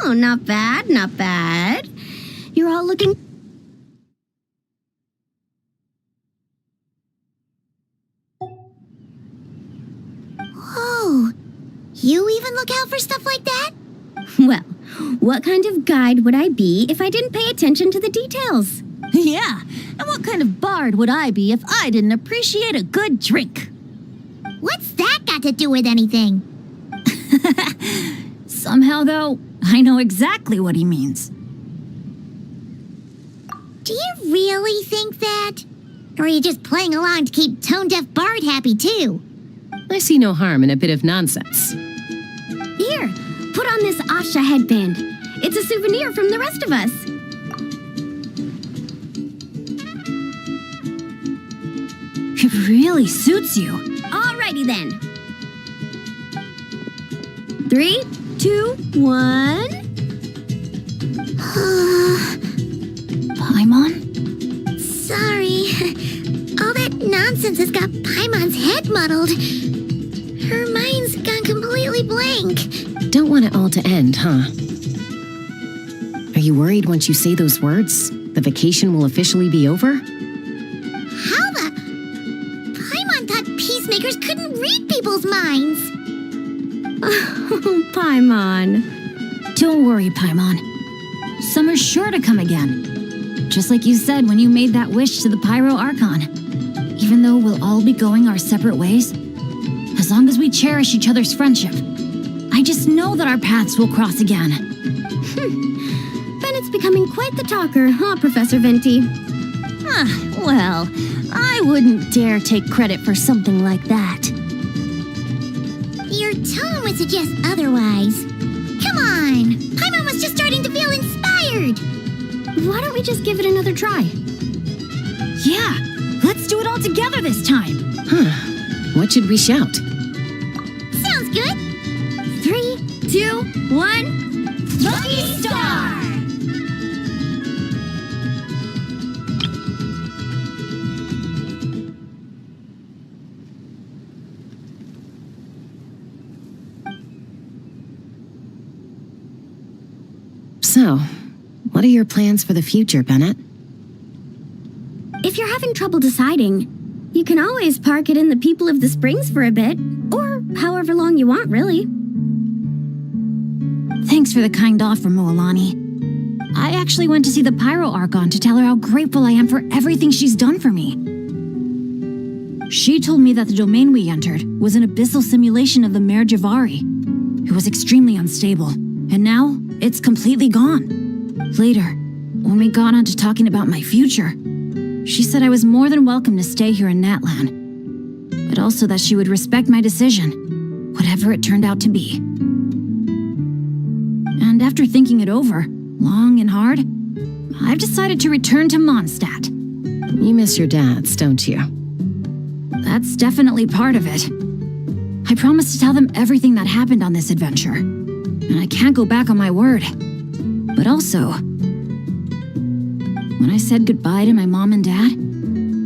[SPEAKER 2] Oh, not bad, not bad. You're all looking... Whoa, you even look out for stuff like that? Well, what kind of guide would I be if I didn't pay attention to the details?
[SPEAKER 4] Yeah, and what kind of bard would I be if I didn't appreciate a good drink?
[SPEAKER 2] What's that got to do with anything?
[SPEAKER 3] Somehow, though, I know exactly what he means.
[SPEAKER 2] Do you really think that? Or are you just playing along to keep tone-deaf Bard happy, too?
[SPEAKER 1] I see no harm in a bit of nonsense.
[SPEAKER 2] Here, put on this Asha headband. It's a souvenir from the rest of us.
[SPEAKER 3] It really suits you.
[SPEAKER 2] Alrighty then. 3, 2, 1.
[SPEAKER 3] Paimon?
[SPEAKER 2] Sorry. All that nonsense has got Paimon's head muddled. Her mind's gone completely blank.
[SPEAKER 1] Don't want it all to end, huh? Are you worried once you say those words, the vacation will officially be over?
[SPEAKER 2] How the... Paimon thought peacemakers couldn't read people's minds.
[SPEAKER 3] Oh, Paimon. Don't worry, Paimon. Summer's sure to come again. Just like you said when you made that wish to the Pyro Archon. Even though we'll all be going our separate ways, as long as we cherish each other's friendship, I just know that our paths will cross again.
[SPEAKER 2] Bennett's becoming quite the talker, huh, Professor Venti?
[SPEAKER 4] Well, I wouldn't dare take credit for something like that.
[SPEAKER 2] Your tone would suggest otherwise. Come on! Paimon was just starting to feel inspired!
[SPEAKER 3] Why don't we just give it another try? Yeah, let's do it all together this time.
[SPEAKER 1] What should we shout?
[SPEAKER 2] Sounds good! 3, 2, 1... Lucky Star!
[SPEAKER 1] So, what are your plans for the future, Bennett?
[SPEAKER 2] If you're having trouble deciding, you can always park it in the People of the Springs for a bit, or however long you want, really.
[SPEAKER 3] Thanks for the kind offer, Moalani. I actually went to see the Pyro Archon to tell her how grateful I am for everything she's done for me. She told me that the domain we entered was an abyssal simulation of the Mare Jivari. It was extremely unstable, and now it's completely gone. Later, when we got on to talking about my future, she said I was more than welcome to stay here in Natlan, but also that she would respect my decision, whatever it turned out to be. And after thinking it over, long and hard, I've decided to return to Mondstadt.
[SPEAKER 1] You miss your dads, don't you?
[SPEAKER 3] That's definitely part of it. I promised to tell them everything that happened on this adventure, and I can't go back on my word. But also, when I said goodbye to my mom and dad,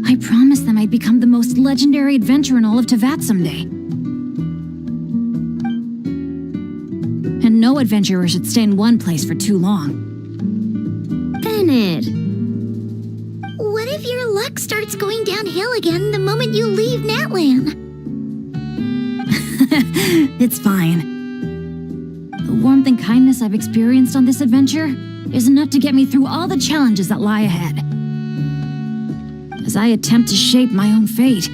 [SPEAKER 3] I promised them I'd become the most legendary adventurer in all of Teyvat someday. And no adventurer should stay in one place for too long.
[SPEAKER 2] Bennett, what if your luck starts going downhill again the moment you leave Natlan?
[SPEAKER 3] It's fine. The warmth and kindness I've experienced on this adventure is enough to get me through all the challenges that lie ahead. As I attempt to shape my own fate,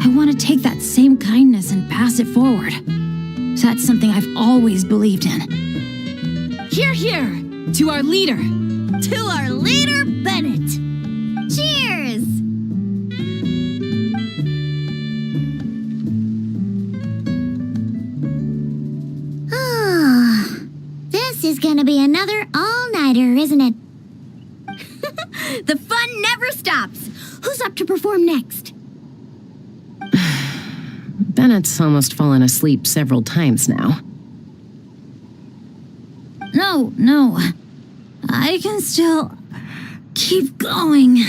[SPEAKER 3] I want to take that same kindness and pass it forward. That's something I've always believed in.
[SPEAKER 10] Hear, hear! To our leader!
[SPEAKER 2] To our leader, Bennett! Cheers! This is gonna be another all-nighter, isn't it? The fun never stops! Who's up to perform next?
[SPEAKER 1] Bennett's almost fallen asleep several times now.
[SPEAKER 3] No. I can still keep going.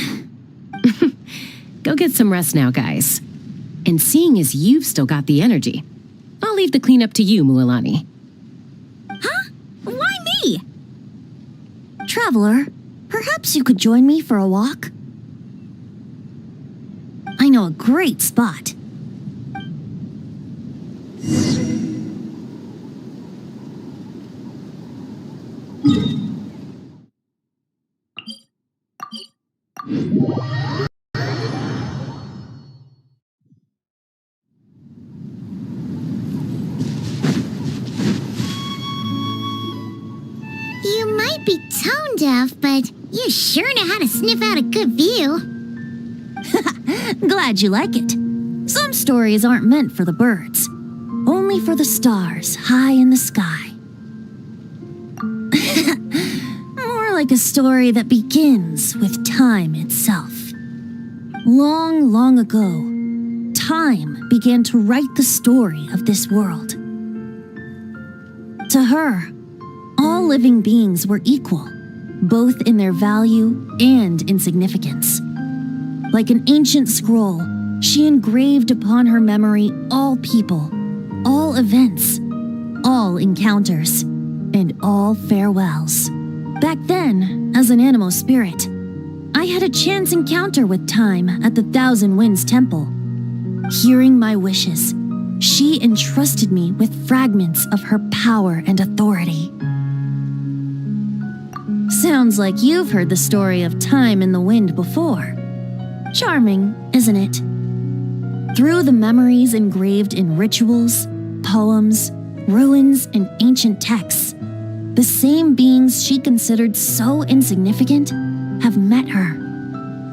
[SPEAKER 1] Go get some rest now, guys. And seeing as you've still got the energy, I'll leave the cleanup to you, Mualani.
[SPEAKER 2] Huh? Why me?
[SPEAKER 4] Traveler, perhaps you could join me for a walk? I know a great spot.
[SPEAKER 2] You might be tone deaf, but you sure know how to sniff out a good view.
[SPEAKER 4] Glad you like it. Some stories aren't meant for the birds, only for the stars high in the sky. More like a story that begins with time itself. Long, long ago, time began to write the story of this world. To her, all living beings were equal, both in their value and in significance. Like an ancient scroll, she engraved upon her memory all people, all events, all encounters, and all farewells. Back then, as an animal spirit, I had a chance encounter with time at the Thousand Winds Temple. Hearing my wishes, she entrusted me with fragments of her power and authority. Sounds like you've heard the story of time and the wind before. Charming, isn't it? Through the memories engraved in rituals, poems, ruins, and ancient texts, the same beings she considered so insignificant have met her,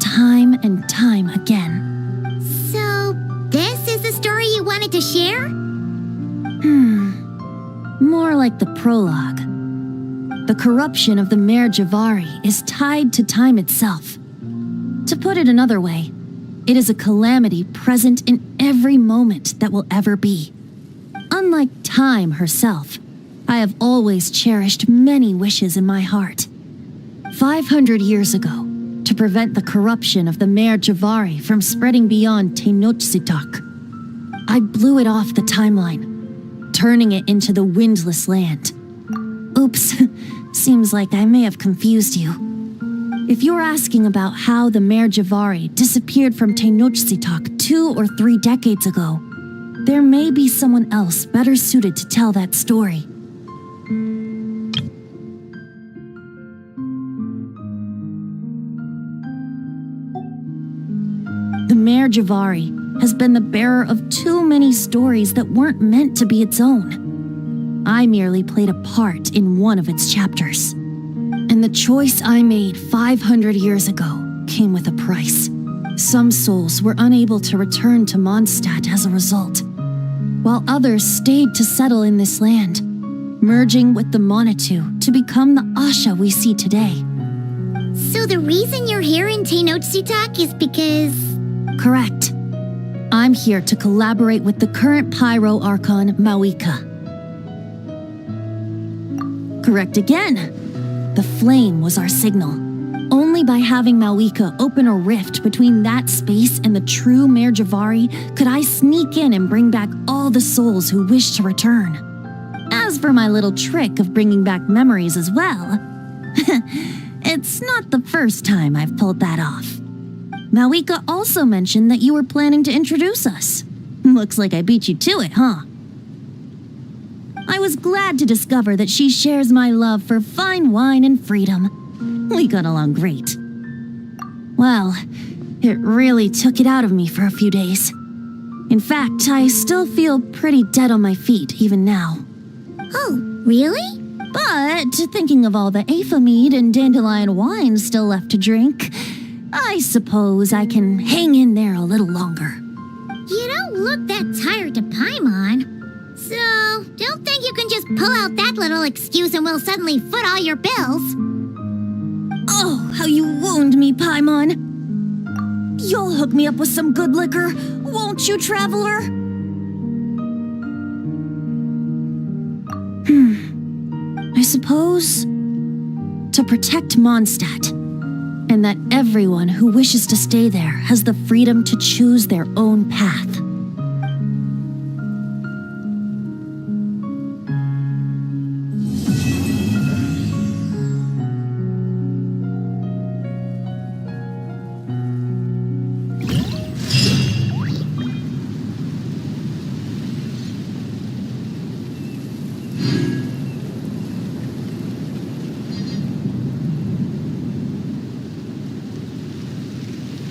[SPEAKER 4] time and time again.
[SPEAKER 2] So, this is the story you wanted to share?
[SPEAKER 4] More like the prologue. The corruption of the Mare Jivari is tied to time itself. To put it another way, it is a calamity present in every moment that will ever be. Unlike time herself, I have always cherished many wishes in my heart. 500 years ago, to prevent the corruption of the Mare Jivari from spreading beyond Tenochtitlan, I blew it off the timeline, turning it into the Windless Land. Oops, seems like I may have confused you. If you're asking about how the Mare Jivari disappeared from Tenochtitlan 2 or 3 decades ago, there may be someone else better suited to tell that story. The Mare Jivari has been the bearer of too many stories that weren't meant to be its own. I merely played a part in one of its chapters. And the choice I made 500 years ago came with a price. Some souls were unable to return to Mondstadt as a result, while others stayed to settle in this land, merging with the Monitu to become the Asha we see today.
[SPEAKER 2] So the reason you're here in Tenochtitlan is because...
[SPEAKER 4] Correct. I'm here to collaborate with the current Pyro Archon, Mawika. Correct again. The flame was our signal. Only by having Mawika open a rift between that space and the true Mare Jivari could I sneak in and bring back all the souls who wish to return. As for my little trick of bringing back memories as well, it's not the first time I've pulled that off. Mawika also mentioned that you were planning to introduce us. Looks like I beat you to it, huh? I was glad to discover that she shares my love for fine wine and freedom. We got along great. Well, it really took it out of me for a few days. In fact, I still feel pretty dead on my feet even now.
[SPEAKER 2] Oh, really?
[SPEAKER 4] But thinking of all the Aether mead and dandelion wine still left to drink, I suppose I can hang in there a little longer.
[SPEAKER 2] You don't look that tired to Paimon. So, don't think you can just pull out that little excuse and we'll suddenly foot all your bills.
[SPEAKER 4] Oh, how you wound me, Paimon. You'll hook me up with some good liquor, won't you, traveler? I suppose to protect Mondstadt, and that everyone who wishes to stay there has the freedom to choose their own path.